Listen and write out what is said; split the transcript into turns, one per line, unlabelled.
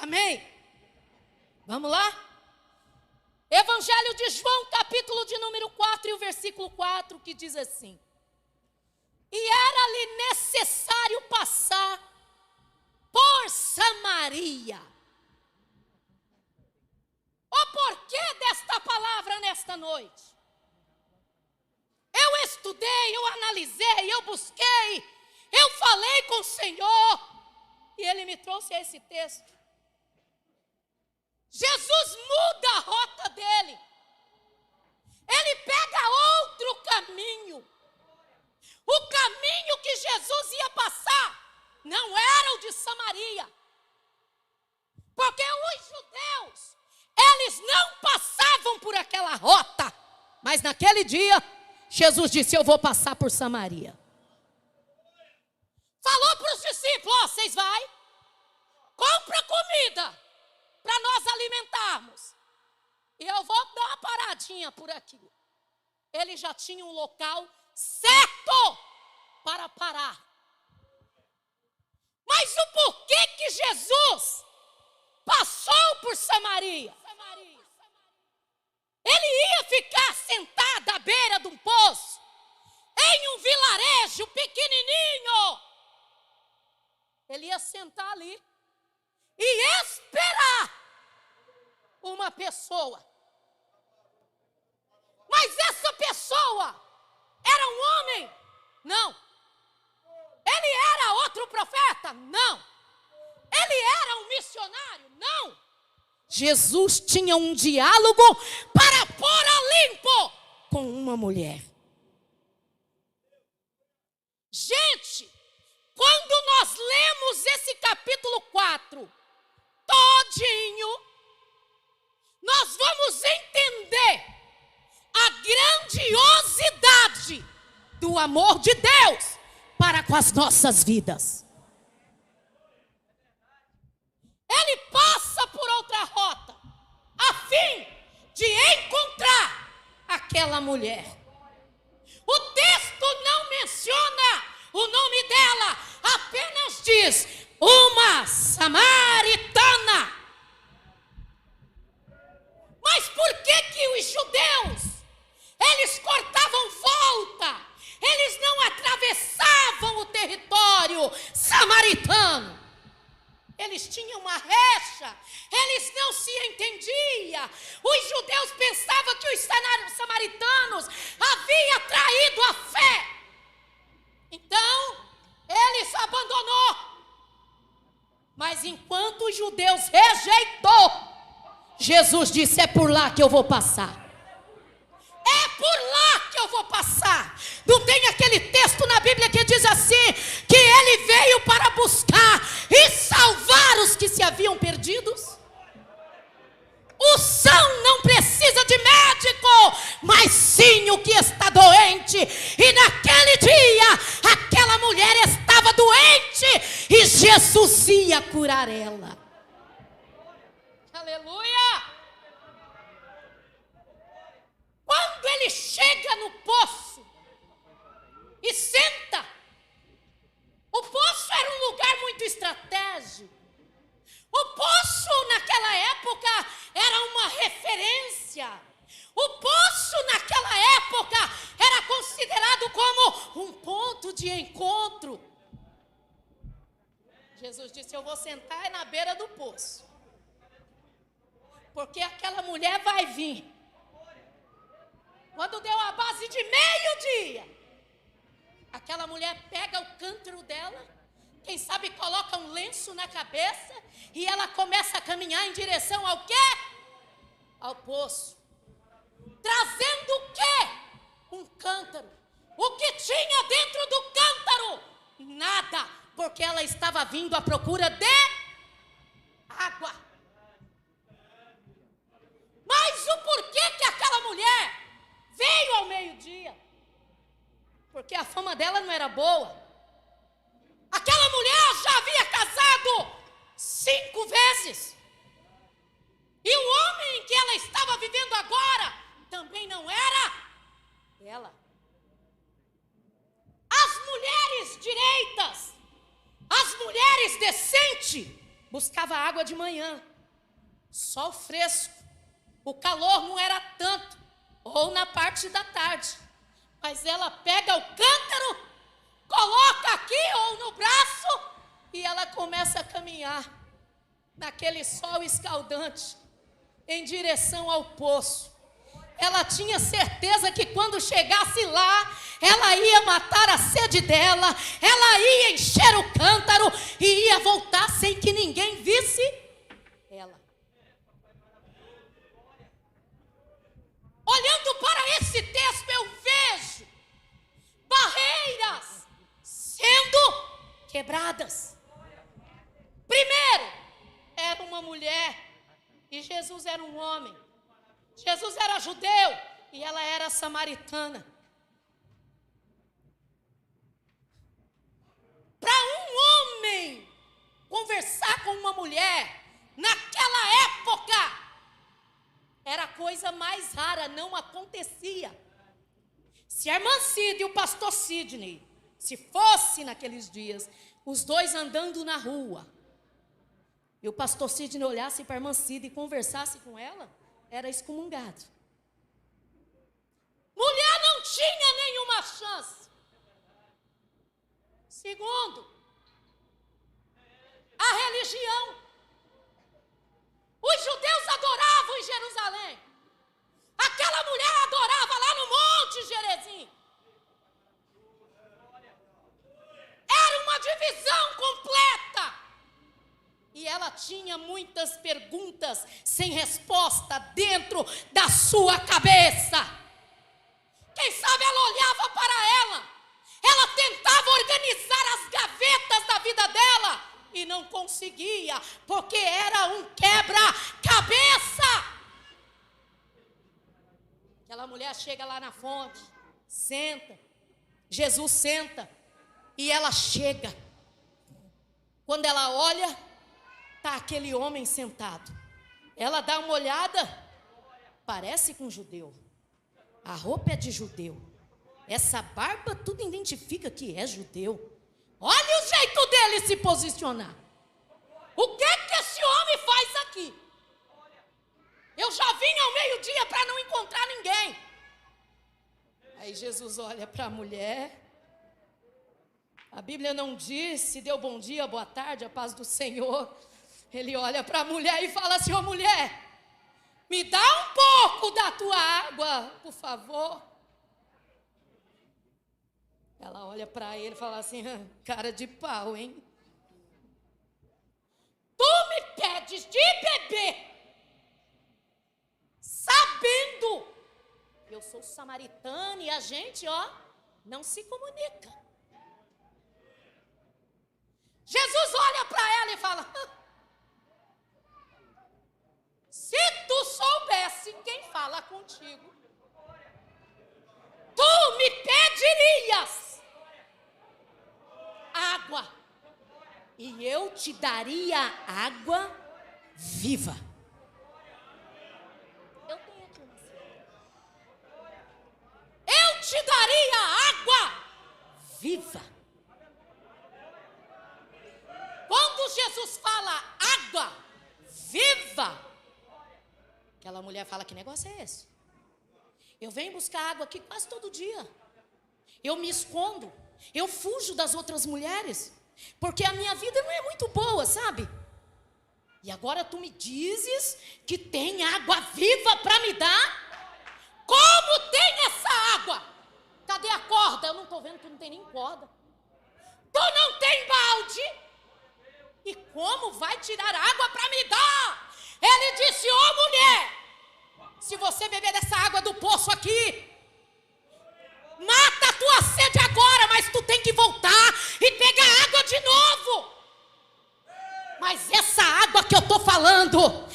Amém? Vamos lá? Evangelho de João, capítulo de número 4 e o versículo 4, que diz assim: e era-lhe necessário passar por Samaria. O porquê desta palavra nesta noite? Eu estudei, eu analisei, eu busquei, eu falei com o Senhor, e Ele me trouxe a esse texto. Jesus muda a rota dele. Ele pega outro caminho. O caminho que Jesus ia passar não era o de Samaria. Porque os judeus, eles não passavam por aquela rota. Mas naquele dia, Jesus disse: eu vou passar por Samaria. Falou para os discípulos: ó, vocês vai, compra comida para nós alimentarmos. E eu vou dar uma paradinha por aqui. Ele já tinha um local certo para parar. Mas o porquê que Jesus passou por Samaria? Ele ia ficar sentado à beira de um poço, em um vilarejo pequenininho. Ele ia sentar ali e esperar uma pessoa. Mas essa pessoa era um homem? Não. Ele era outro profeta? Não. Ele era um missionário? Não. Jesus tinha um diálogo para pôr a limpo com uma mulher. Gente, quando nós lemos esse capítulo 4 todinho, nós vamos entender a grandiosidade do amor de Deus para com as nossas vidas. Ele passa por outra rota, a fim de encontrar aquela mulher. O texto não menciona o nome dela, apenas diz: uma samaritana. Mas por que os judeus, eles cortavam volta, eles não atravessavam o território samaritano? Eles tinham uma recha, eles não se entendiam. Os judeus pensavam que os samaritanos haviam traído a fé. Então, eles abandonou. Mas enquanto os judeus rejeitou, Jesus disse: é por lá que eu vou passar. É por lá que eu vou passar. Não tem aquele texto na Bíblia que diz assim, que ele veio para buscar e salvar os que se haviam perdidos? O são não precisa de médico, mas sim o que está doente. E naquele dia, aquela mulher estava doente e Jesus ia curar ela. Aleluia! Quando ele chega no poço e senta, o poço era um lugar muito estratégico. O poço naquela época era uma referência. O poço naquela época era considerado como um ponto de encontro. Jesus disse: eu vou sentar na beira do poço, porque aquela mulher vai vir. Quando deu a base de meio-dia, aquela mulher pega o cântaro dela, quem sabe coloca um lenço na cabeça, e ela começa a caminhar em direção ao quê? Ao poço. Trazendo o quê? Um cântaro. O que tinha dentro do cântaro? Nada, porque ela estava vindo à procura de água. Mas o porquê que aquela mulher veio ao meio-dia? Porque a fama dela não era boa. Aquela mulher já havia casado 5 vezes. E o homem que ela estava vivendo agora também não era ela. As mulheres direitas, as mulheres decentes, buscava água de manhã, sol fresco, o calor não era tanto, ou na parte da tarde, mas ela pega o cântaro, coloca aqui ou no braço, e ela começa a caminhar naquele sol escaldante, em direção ao poço. Ela tinha certeza que quando chegasse lá, ela ia matar a sede dela, ela ia encher o cântaro e ia voltar sem que ninguém visse ela. Olhando para esse texto, eu vejo barreiras sendo quebradas. Primeiro, era uma mulher e Jesus era um homem. Jesus era judeu e ela era samaritana. Para um homem conversar com uma mulher, naquela época, era a coisa mais rara, não acontecia. Se a irmã Cida e o pastor Sidney, se fosse naqueles dias, os dois andando na rua, e o pastor Sidney olhasse para a irmã Cida e conversasse com ela, era excomungado. Mulher não tinha nenhuma chance. Segundo, a religião. Os judeus adoravam em Jerusalém. Aquela mulher adorava lá no Monte Gerizim. Era uma divisão completa. E ela tinha muitas perguntas sem resposta dentro da sua cabeça. Quem sabe ela olhava para ela tentava organizar as gavetas da vida dela e não conseguia, porque era um quebra-cabeça. Aquela mulher chega lá na fonte, senta, Jesus senta e ela chega. Quando ela olha, está aquele homem sentado. Ela dá uma olhada, parece com um judeu. A roupa é de judeu. Essa barba tudo identifica que é judeu. Olha o jeito dele se posicionar. O que esse homem faz aqui? Eu já vim ao meio-dia para não encontrar ninguém. Aí Jesus olha para a mulher. A Bíblia não diz se deu bom dia, boa tarde, a paz do Senhor. Ele olha para a mulher e fala assim: ô mulher, me dá um pouco da tua água, por favor. Ela olha para ele e fala assim: cara de pau, hein? Tu me pedes de beber, sabendo que eu sou samaritana e a gente, não se comunica. Jesus olha para ela e fala: se tu soubesse quem fala contigo, tu me pedirias água, e eu te daria água viva. Eu tenho aqui uma cena. Eu te daria água viva. Quando Jesus fala água viva, aquela mulher fala: que negócio é esse? Eu venho buscar água aqui quase todo dia. Eu me escondo. Eu fujo das outras mulheres. Porque a minha vida não é muito boa, sabe? E agora tu me dizes que tem água viva para me dar? Como tem essa água? Cadê a corda? Eu não estou vendo que não tem nem corda. Tu não tem balde? E como vai tirar água para me dar? Ele disse: ô mulher, se você beber dessa água do poço aqui, mata a tua sede agora, mas tu tem que voltar e pegar água de novo. Mas essa água que eu estou falando